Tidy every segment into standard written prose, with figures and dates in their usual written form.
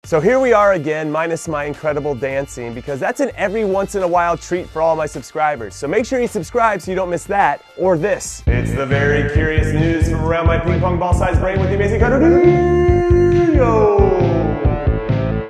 So here we are again, minus my incredible dancing, because that's an every once in a while treat for all my subscribers. So make sure you subscribe so you don't miss that, or this. It's the very curious news from around my ping pong ball-sized brain with the amazing Cardoninho.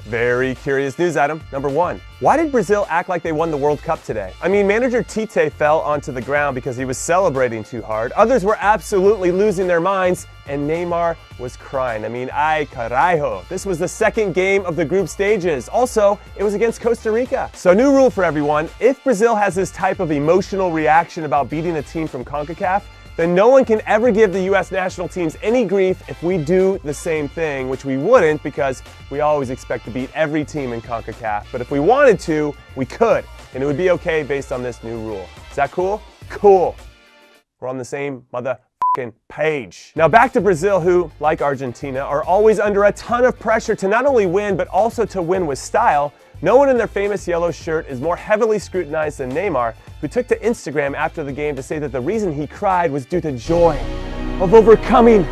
Very curious news item number 1. Why did Brazil act like they won the World Cup today? I mean, manager Tite fell onto the ground because he was celebrating too hard. Others were absolutely losing their minds, and Neymar was crying. I mean, ay carajo. This was the second game of the group stages. Also, it was against Costa Rica. So new rule for everyone, if Brazil has this type of emotional reaction about beating a team from CONCACAF, then no one can ever give the U.S. national teams any grief if we do the same thing, which we wouldn't because we always expect to beat every team in CONCACAF. But if we wanted to, we could, and it would be okay based on this new rule. Is that cool? Cool. We're on the same motherfucking page. Now back to Brazil, who, like Argentina, are always under a ton of pressure to not only win, but also to win with style. No one in their famous yellow shirt is more heavily scrutinized than Neymar, who took to Instagram after the game to say that the reason he cried was due to joy, of overcoming,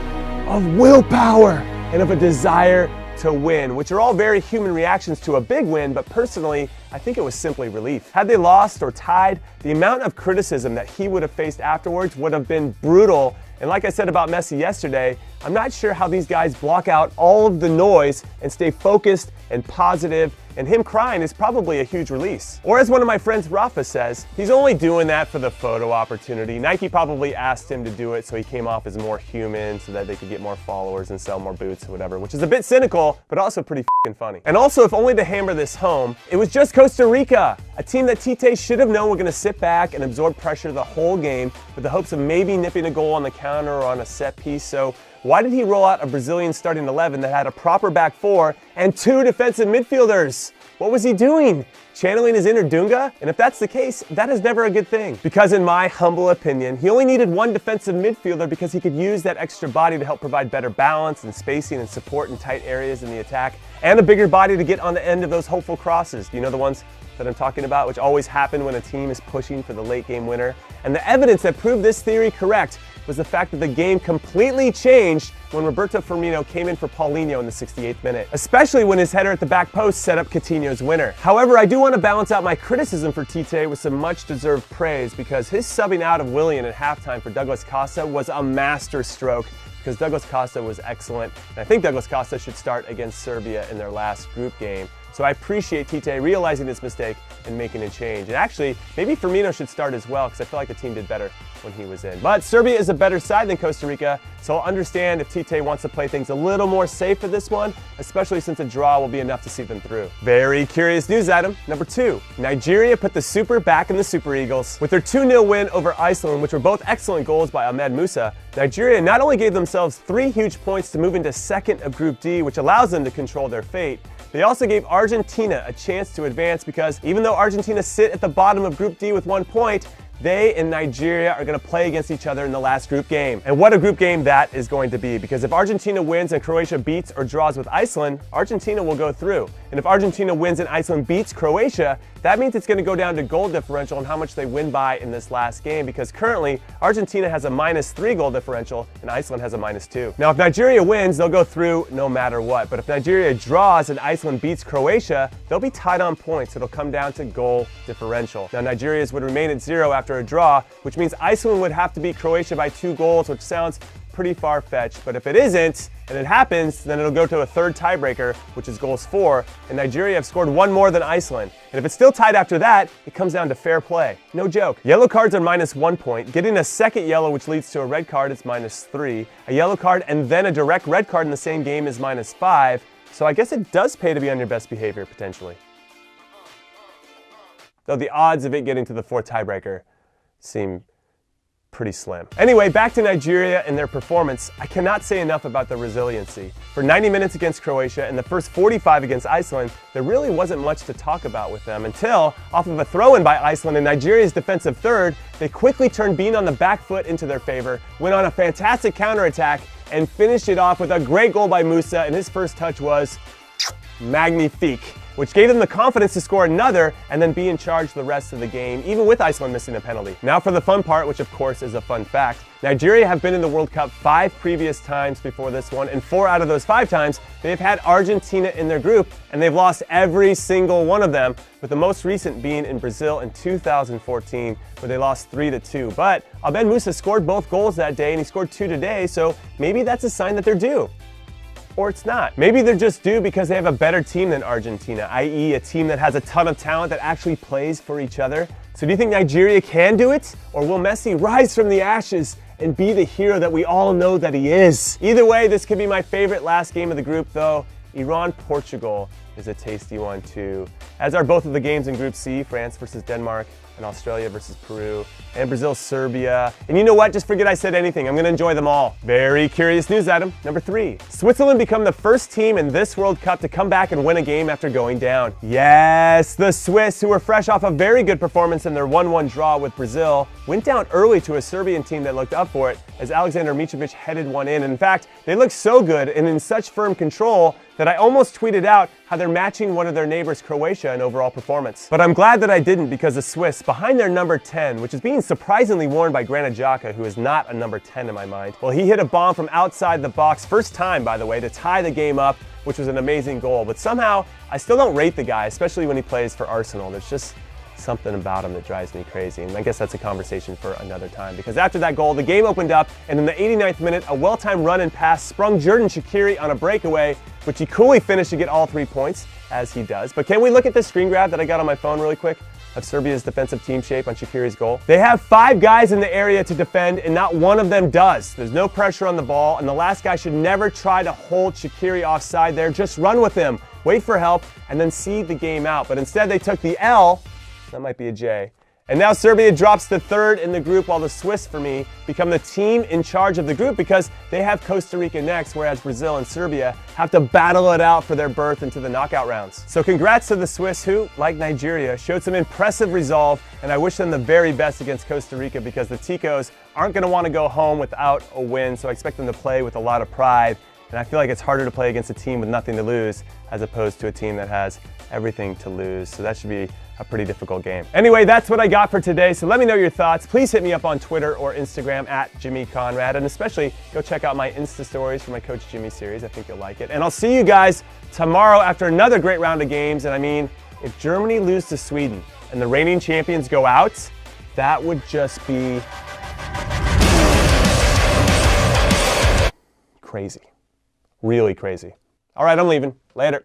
of willpower, and of a desire to win, which are all very human reactions to a big win, but personally, I think it was simply relief. Had they lost or tied, the amount of criticism that he would have faced afterwards would have been brutal. And like I said about Messi yesterday, I'm not sure how these guys block out all of the noise and stay focused and positive, and him crying is probably a huge release. Or as one of my friends Rafa says, he's only doing that for the photo opportunity. Nike probably asked him to do it so he came off as more human so that they could get more followers and sell more boots or whatever, which is a bit cynical, but also pretty f***ing funny. And also, if only to hammer this home, it was just Costa Rica, a team that Tite should have known were gonna sit back and absorb pressure the whole game with the hopes of maybe nipping a goal on the counter or on a set piece. So why did he roll out a Brazilian starting 11 that had a proper back four and 2 defensive midfielders? What was he doing? Channeling his inner Dunga? And if that's the case, that is never a good thing. Because in my humble opinion, he only needed 1 defensive midfielder because he could use that extra body to help provide better balance and spacing and support in tight areas in the attack, and a bigger body to get on the end of those hopeful crosses. Do you know the ones that I'm talking about, which always happen when a team is pushing for the late game winner? And the evidence that proved this theory correct was the fact that the game completely changed when Roberto Firmino came in for Paulinho in the 68th minute, especially when his header at the back post set up Coutinho's winner. However, I do want to balance out my criticism for Tite with some much-deserved praise, because his subbing out of Willian at halftime for Douglas Costa was a master stroke, because Douglas Costa was excellent, and I think Douglas Costa should start against Serbia in their last group game. So I appreciate Tite realizing his mistake and making a change. And actually, maybe Firmino should start as well, because I feel like the team did better when he was in. But Serbia is a better side than Costa Rica, so I'll understand if Tite wants to play things a little more safe for this one, especially since a draw will be enough to see them through. Very curious news item number 2. Nigeria put the Super back in the Super Eagles. With their 2-0 win over Iceland, which were both excellent goals by Ahmed Musa, Nigeria not only gave themselves 3 huge points to move into second of Group D, which allows them to control their fate, they also gave Argentina a chance to advance, because even though Argentina sit at the bottom of Group D with 1 point, they and Nigeria are going to play against each other in the last group game. And what a group game that is going to be, because if Argentina wins and Croatia beats or draws with Iceland, Argentina will go through. And if Argentina wins and Iceland beats Croatia, that means it's going to go down to goal differential and how much they win by in this last game, because currently Argentina has a -3 goal differential and Iceland has a -2. Now if Nigeria wins, they'll go through no matter what. But if Nigeria draws and Iceland beats Croatia, they'll be tied on points. It'll come down to goal differential. Now Nigeria's would remain at 0 after a draw, which means Iceland would have to beat Croatia by 2 goals, which sounds pretty far-fetched. But if it isn't, and it happens, then it'll go to a 3rd tiebreaker, which is goals 4, and Nigeria have scored 1 more than Iceland. And if it's still tied after that, it comes down to fair play. No joke. Yellow cards are -1 point. Getting a second yellow, which leads to a red card, is -3. A yellow card and then a direct red card in the same game is -5. So I guess it does pay to be on your best behavior, potentially. Though the odds of it getting to the 4th tiebreaker seem pretty slim. Anyway, back to Nigeria and their performance. I cannot say enough about their resiliency. For 90 minutes against Croatia and the first 45 against Iceland, there really wasn't much to talk about with them until, off of a throw-in by Iceland in Nigeria's defensive third, they quickly turned being on the back foot into their favor, went on a fantastic counterattack, and finished it off with a great goal by Musa, and his first touch was magnifique, which gave them the confidence to score another and then be in charge the rest of the game, even with Iceland missing a penalty. Now for the fun part, which of course is a fun fact. Nigeria have been in the World Cup 5 previous times before this one, and 4 out of those 5 times, they've had Argentina in their group, and they've lost every single one of them, with the most recent being in Brazil in 2014, where they lost 3-2. But Abed Musa scored both goals that day, and he scored 2 today, so maybe that's a sign that they're due. Or it's not. Maybe they're just due because they have a better team than Argentina, i.e. a team that has a ton of talent that actually plays for each other. So do you think Nigeria can do it? Or will Messi rise from the ashes and be the hero that we all know that he is? Either way, this could be my favorite last game of the group though. Iran-Portugal is a tasty one too, as are both of the games in Group C, France versus Denmark, and Australia versus Peru, and Brazil, Serbia. And you know what? Just forget I said anything. I'm gonna enjoy them all. Very curious news item number 3. Switzerland become the first team in this World Cup to come back and win a game after going down. Yes, the Swiss, who were fresh off a very good performance in their 1-1 draw with Brazil, went down early to a Serbian team that looked up for it as Alexander Mitrovic headed one in. In fact, they looked so good and in such firm control that I almost tweeted out how they're matching one of their neighbors, Croatia, in overall performance. But I'm glad that I didn't, because the Swiss, behind their number 10, which is being surprisingly worn by Granit Xhaka, who is not a number 10 in my mind, well, he hit a bomb from outside the box, first time, by the way, to tie the game up, which was an amazing goal. But somehow, I still don't rate the guy, especially when he plays for Arsenal. There's just something about him that drives me crazy, and I guess that's a conversation for another time, because after that goal, the game opened up, and in the 89th minute, a well-timed run and pass sprung Xherdan Shaqiri on a breakaway, which he coolly finished to get all 3 points, as he does. But can we look at this screen grab that I got on my phone really quick of Serbia's defensive team shape on Shaqiri's goal? They have 5 guys in the area to defend, and not one of them does. There's no pressure on the ball, and the last guy should never try to hold Shaqiri offside there. Just run with him, wait for help, and then see the game out. But instead, they took the L. That might be a J. And now Serbia drops to 3rd in the group, while the Swiss, for me, become the team in charge of the group because they have Costa Rica next, whereas Brazil and Serbia have to battle it out for their berth into the knockout rounds. So congrats to the Swiss, who, like Nigeria, showed some impressive resolve, and I wish them the very best against Costa Rica because the Ticos aren't going to want to go home without a win, so I expect them to play with a lot of pride. And I feel like it's harder to play against a team with nothing to lose as opposed to a team that has everything to lose. So that should be a pretty difficult game. Anyway, that's what I got for today. So let me know your thoughts. Please hit me up on Twitter or Instagram at Jimmy Conrad. And especially go check out my Insta stories for my Coach Jimmy series. I think you'll like it. And I'll see you guys tomorrow after another great round of games. And I mean, if Germany loses to Sweden and the reigning champions go out, that would just be crazy. Really crazy. All right, I'm leaving. Later.